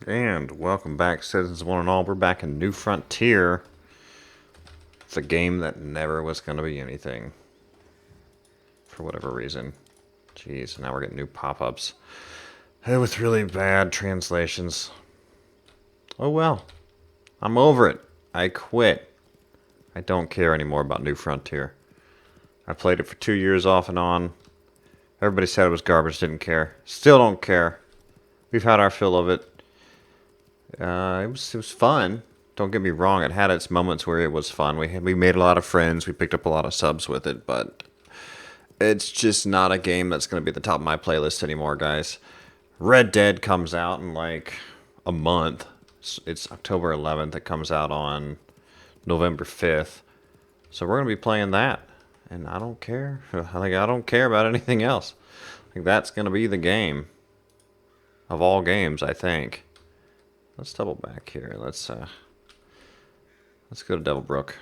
And welcome back, citizens one and all. We're back in New Frontier. It's a game that never was going to be anything. For whatever reason. Jeez, now we're getting new pop-ups. With really bad translations. Oh well. I'm over it. I quit. I don't care anymore about New Frontier. I played it for 2 years off and on. Everybody said it was garbage, didn't care. Still don't care. We've had our fill of it. It was fun. Don't get me wrong. It had its moments where it was fun. We made a lot of friends. We picked up a lot of subs with it, but it's just not a game that's going to be at the top of my playlist anymore, guys. Red Dead comes out in like a month. It's October 11th. It comes out on November 5th. So we're going to be playing that. And I don't care. I don't care about anything else. I think that's going to be the game of all games, I think. Let's double back here. Let's go to Devilbrook.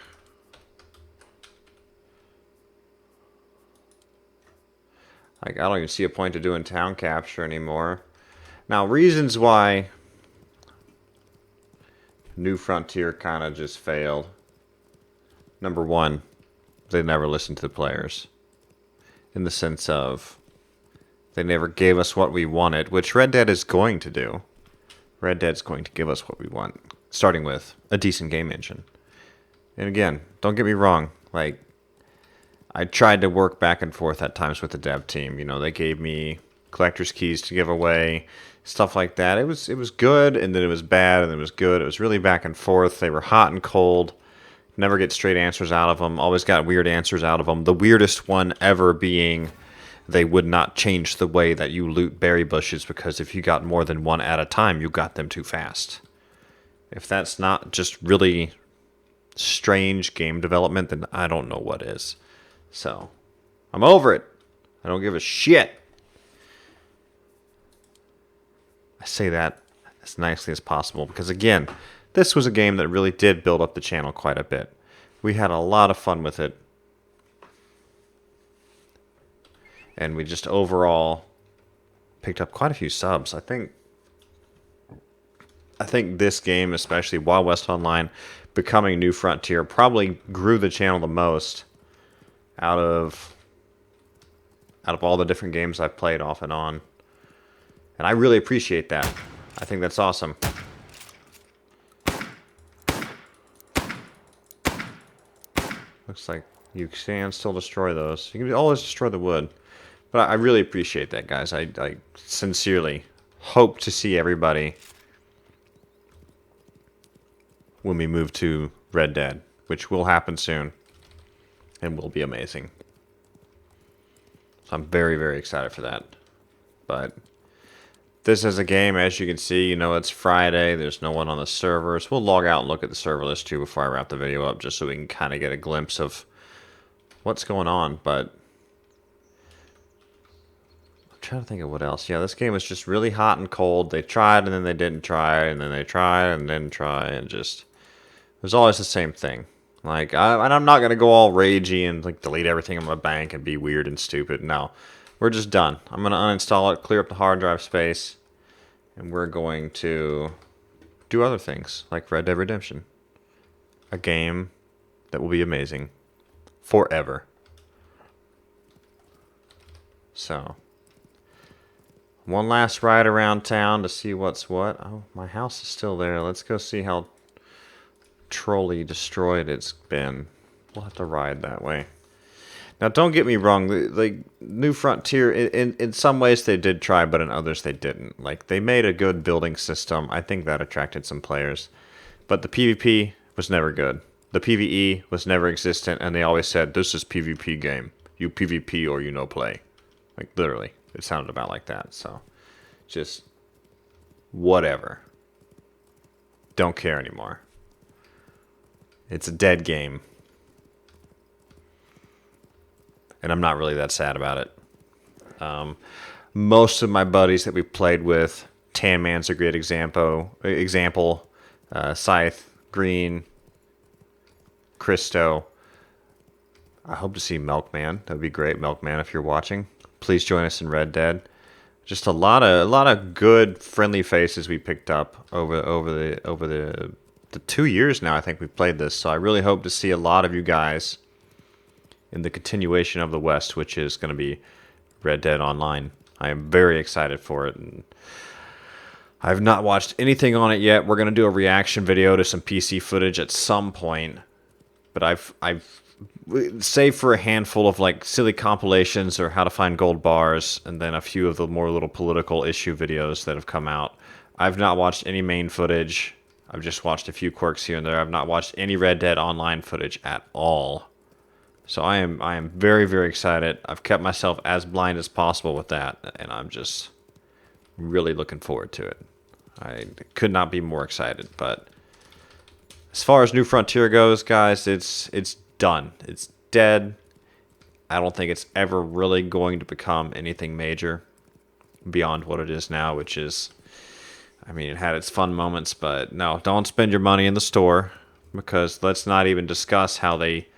Like, I don't even see a point to doing town capture anymore. Now, reasons why New Frontier kind of just failed. Number one, they never listened to the players. In the sense of, they never gave us what we wanted, which Red Dead is going to do. Red Dead's going to give us what we want, starting with a decent game engine. And again, don't get me wrong, like, I tried to work back and forth at times with the dev team. You know, they gave me collector's keys to give away, stuff like that. It was good, and then it was bad, and then it was good. It was really back and forth. They were hot and cold. Never get straight answers out of them. Always got weird answers out of them. The weirdest one ever being they would not change the way that you loot berry bushes because if you got more than one at a time, you got them too fast. If that's not just really strange game development, then I don't know what is. So, I'm over it. I don't give a shit. I say that as nicely as possible because, again, this was a game that really did build up the channel quite a bit. We had a lot of fun with it. And we just overall picked up quite a few subs. I think this game, especially Wild West Online, becoming New Frontier, probably grew the channel the most out of all the different games I've played off and on. And I really appreciate that. I think that's awesome. Looks like you can still destroy those. You can always destroy the wood. But I really appreciate that, guys. I sincerely hope to see everybody when we move to Red Dead, which will happen soon and will be amazing. So I'm very, very excited for that. But this is a game, as you can see, you know, it's Friday. There's no one on the servers. We'll log out and look at the server list, too, before I wrap the video up, just so we can kind of get a glimpse of what's going on. But trying to think of what else. Yeah, this game was just really hot and cold. They tried and then they didn't try, and then they tried and didn't try, and just it was always the same thing. Like, I'm not gonna go all ragey and like delete everything on my bank and be weird and stupid. No, we're just done. I'm gonna uninstall it, clear up the hard drive space, and we're going to do other things like Red Dead Redemption, a game that will be amazing forever. So. One last ride around town to see what's what. Oh, my house is still there. Let's go see how trolly destroyed it's been. We'll have to ride that way. Now, don't get me wrong. The New Frontier, in some ways they did try, but in others they didn't. Like, they made a good building system. I think that attracted some players. But the PvP was never good. The PvE was never existent, and they always said, this is PvP game. You PvP or you no play. Like, literally. It sounded about like that, so just whatever. Don't care anymore. It's a dead game. And I'm not really that sad about it. Most of my buddies that we played with, Tan Man's a great example. Scythe, Green, Christo. I hope to see Milkman. That would be great, Milkman, if you're watching. Please join us in Red Dead. Just a lot of good friendly faces we picked up over the 2 years now I think we've played this. So I really hope to see a lot of you guys in the continuation of the West, which is going to be Red Dead Online. I am very excited for it, and I've not watched anything on it yet. We're going to do a reaction video to some PC footage at some point, but I've save for a handful of like silly compilations or how to find gold bars, and then a few of the more little political issue videos that have come out. I've not watched any main footage. I've just watched a few quirks here and there. I've not watched any Red Dead Online footage at all. So I am very, very excited. I've kept myself as blind as possible with that, and I'm just really looking forward to it. I could not be more excited. But as far as New Frontier goes, guys, it's done. It's dead. I don't think it's ever really going to become anything major beyond what it is now, which is, I mean, it had its fun moments, but no, don't spend your money in the store, because let's not even discuss how they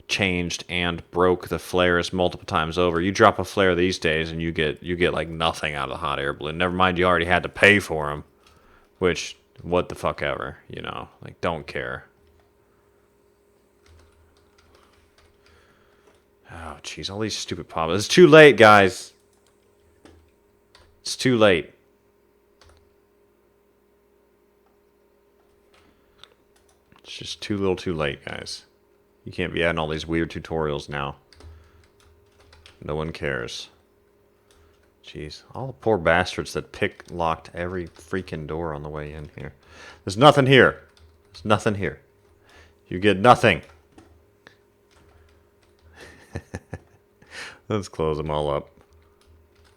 changed and broke the flares multiple times over. You drop a flare these days and you get like nothing out of the hot air balloon. Never mind, you already had to pay for them, which, what the fuck ever, you know, like, don't care. Oh, jeez, all these stupid pop-ups. It's too late, guys. It's too late. It's just too little too late, guys. You can't be adding all these weird tutorials now. No one cares. Jeez, all the poor bastards that pick-locked every freaking door on the way in here. There's nothing here. There's nothing here. You get nothing. Let's close them all up.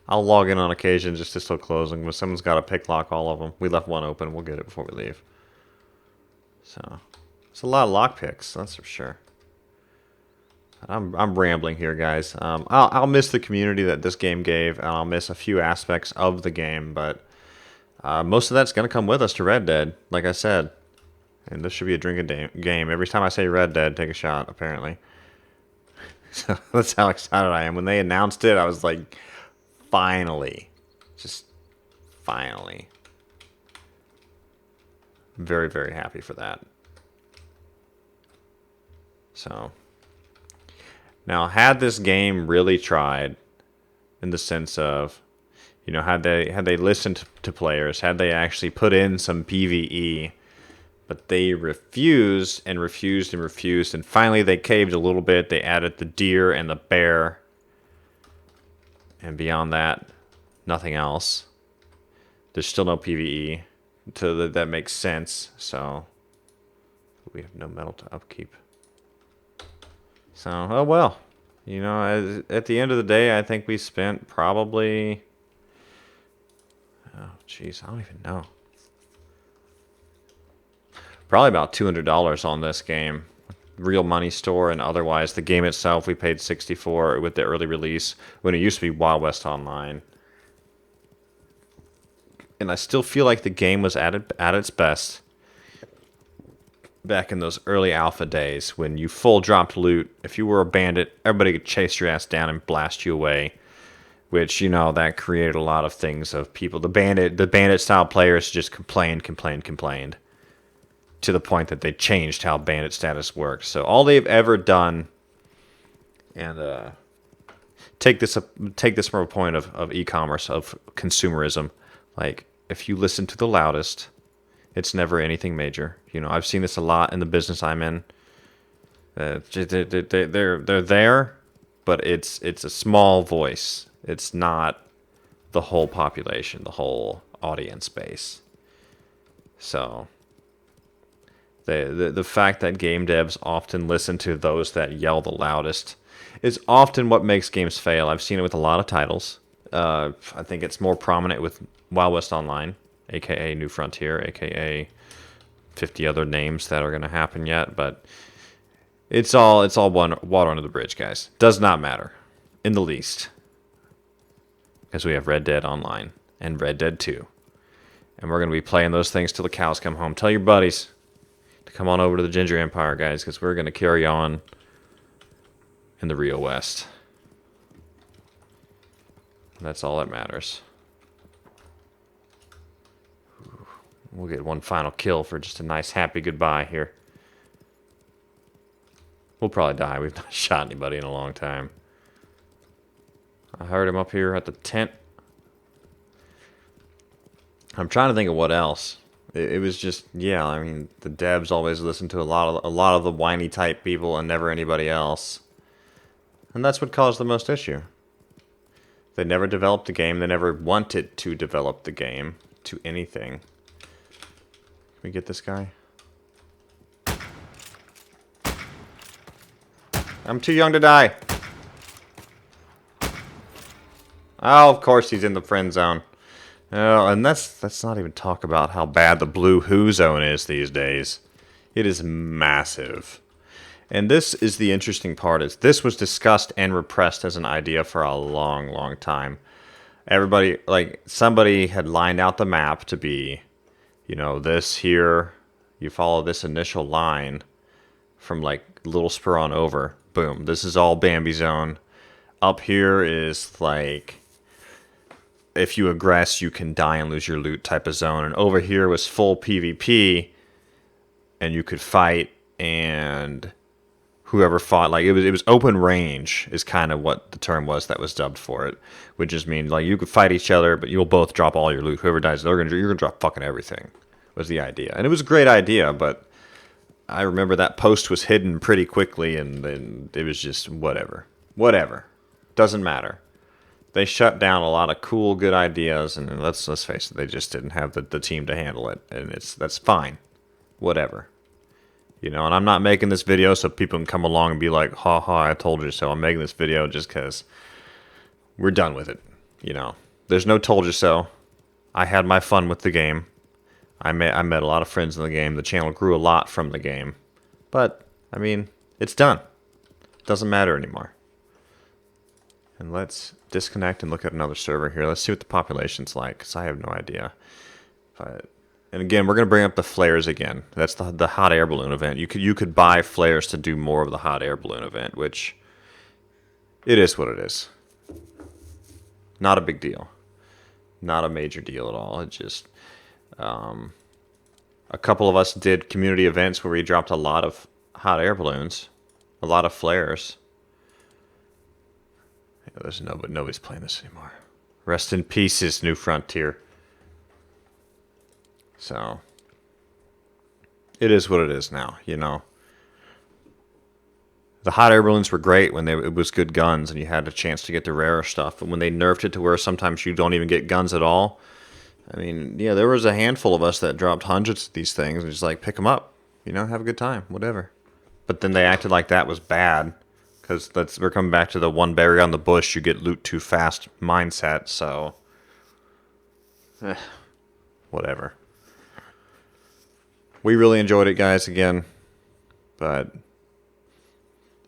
I'll log in on occasion just to still close them, but someone's got to pick-lock all of them. We left one open. We'll get it before we leave. So, it's a lot of lockpicks, that's for sure. I'm rambling here, guys. I'll miss the community that this game gave, and I'll miss a few aspects of the game, but most of that's going to come with us to Red Dead, like I said. And this should be a drinking game. Every time I say Red Dead, take a shot, apparently. So that's how excited I am. When they announced it, I was like, finally. Just finally. I'm very, very happy for that. So, now, had this game really tried, in the sense of, you know, had they listened to players, had they actually put in some PvE, but they refused and refused and refused, and finally they caved a little bit. They added the deer and the bear, and beyond that, nothing else. There's still no PvE, so that makes sense. So we have no metal to upkeep. So, oh well. You know, at the end of the day, I think we spent probably... Oh, jeez, I don't even know. Probably about $200 on this game. Real money store and otherwise. The game itself, we paid $64 with the early release, when it used to be Wild West Online. And I still feel like the game was at its best back in those early alpha days, when you full dropped loot. If you were a bandit, everybody could chase your ass down and blast you away, which, you know, that created a lot of things of people. The bandit style players just complained to the point that they changed how bandit status works. So all they've ever done, and take this from a point of e-commerce, of consumerism, like, if you listen to the loudest, it's never anything major. You know, I've seen this a lot in the business I'm in. They're there, but it's a small voice. It's not the whole population, the whole audience base. So the fact that game devs often listen to those that yell the loudest is often what makes games fail. I've seen it with a lot of titles. I think it's more prominent with Wild West Online, aka New Frontier, aka 50 other names that are going to happen yet, but it's all one water under the bridge, guys. Does not matter in the least, because we have Red Dead Online and Red Dead 2, and we're going to be playing those things till the cows come home. Tell your buddies to come on over to the Ginger Empire, guys, because we're going to carry on in the real West. That's all that matters. We'll get one final kill for just a nice happy goodbye here. We'll probably die. We've not shot anybody in a long time. I heard him up here at the tent. I'm trying to think of what else. It was just, yeah, I mean, the devs always listen to a lot of the whiny type people and never anybody else. And that's what caused the most issue. They never developed the game. They never wanted to develop the game to anything. Can we get this guy? I'm too young to die. Oh, of course he's in the friend zone. Oh, and let's not even talk about how bad the blue who zone is these days. It is massive. And this is the interesting part, is this was discussed and repressed as an idea for a long, long time. Everybody, like, somebody had lined out the map to be, you know, this here, you follow this initial line from, like, Little Spur on over. Boom, this is all Bambi zone. Up here is, like, if you aggress, you can die and lose your loot type of zone. And over here was full PvP, and you could fight, and whoever fought, like, it was open range is kind of what the term was that was dubbed for it, which just means, like, you could fight each other, but you'll both drop all your loot. Whoever dies, you're gonna drop fucking everything, was the idea. And it was a great idea, but I remember that post was hidden pretty quickly, and then it was just whatever. Whatever. Doesn't matter. They shut down a lot of cool, good ideas, and let's face it, they just didn't have the team to handle it, and that's fine. Whatever. You know, and I'm not making this video so people can come along and be like, ha ha, I told you so. I'm making this video just because we're done with it. You know, there's no told you so. I had my fun with the game. I met a lot of friends in the game. The channel grew a lot from the game. But, I mean, it's done. It doesn't matter anymore. And let's disconnect and look at another server here. Let's see what the population's like, because I have no idea. And again, we're going to bring up the flares again. That's the hot air balloon event. You could buy flares to do more of the hot air balloon event, which it is what it is. Not a big deal. Not a major deal at all. It just a couple of us did community events where we dropped a lot of hot air balloons, a lot of flares. Yeah, there's nobody's playing this anymore. Rest in pieces, New Frontier. So, it is what it is now, you know. The hot air balloons were great when it was good guns and you had a chance to get the rarer stuff. But when they nerfed it to where sometimes you don't even get guns at all, I mean, yeah, there was a handful of us that dropped hundreds of these things and just like, pick them up, you know, have a good time, whatever. But then they acted like that was bad, because we're coming back to the one berry on the bush, you get loot too fast mindset, so whatever. We really enjoyed it, guys, again, but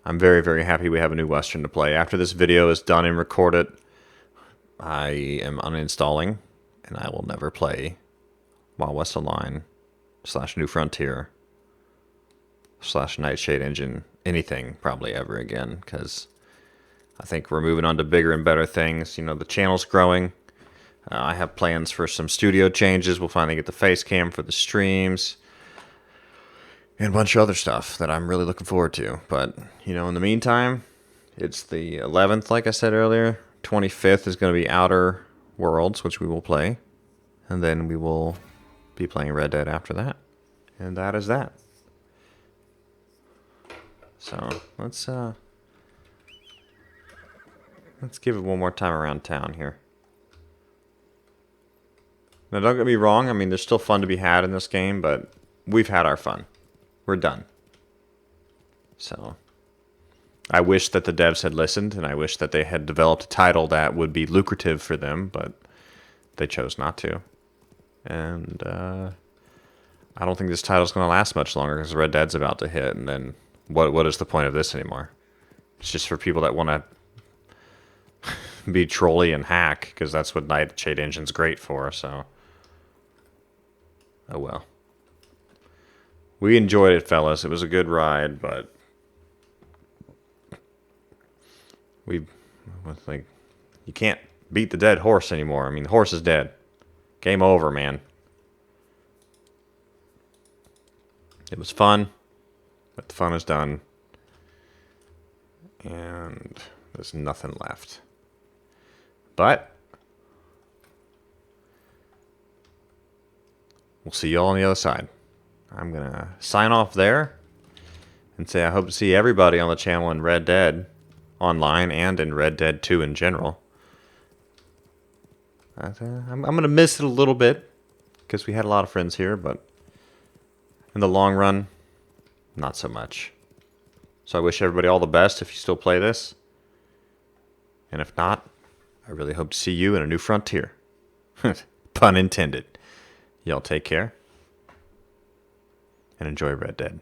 I'm very, very happy we have a new Western to play. After this video is done and recorded, I am uninstalling, and I will never play Wild West Online / New Frontier / Nightshade Engine anything probably ever again, because I think we're moving on to bigger and better things. You know, the channel's growing. I have plans for some studio changes. We'll finally get the face cam for the streams and a bunch of other stuff that I'm really looking forward to. But, you know, in the meantime, it's the 11th, like I said earlier. 25th is going to be Outer Worlds, which we will play. And then we will be playing Red Dead after that. And that is that. So, let's give it one more time around town here. Now, don't get me wrong. I mean, there's still fun to be had in this game, but we've had our fun. We're done. So, I wish that the devs had listened, and I wish that they had developed a title that would be lucrative for them, but they chose not to. And I don't think this title's going to last much longer, because Red Dead's about to hit, and then what is the point of this anymore? It's just for people that want to be trolly and hack, because that's what Nightshade Engine's great for, so. Oh well. We enjoyed it, fellas. It was a good ride, but like, you can't beat the dead horse anymore. I mean, the horse is dead. Game over, man. It was fun, but the fun is done. And there's nothing left. But we'll see you all on the other side. I'm going to sign off there and say I hope to see everybody on the channel in Red Dead online and in Red Dead 2 in general. I'm going to miss it a little bit because we had a lot of friends here, but in the long run, not so much. So I wish everybody all the best if you still play this. And if not, I really hope to see you in a new frontier. Pun intended. Y'all take care. And enjoy Red Dead.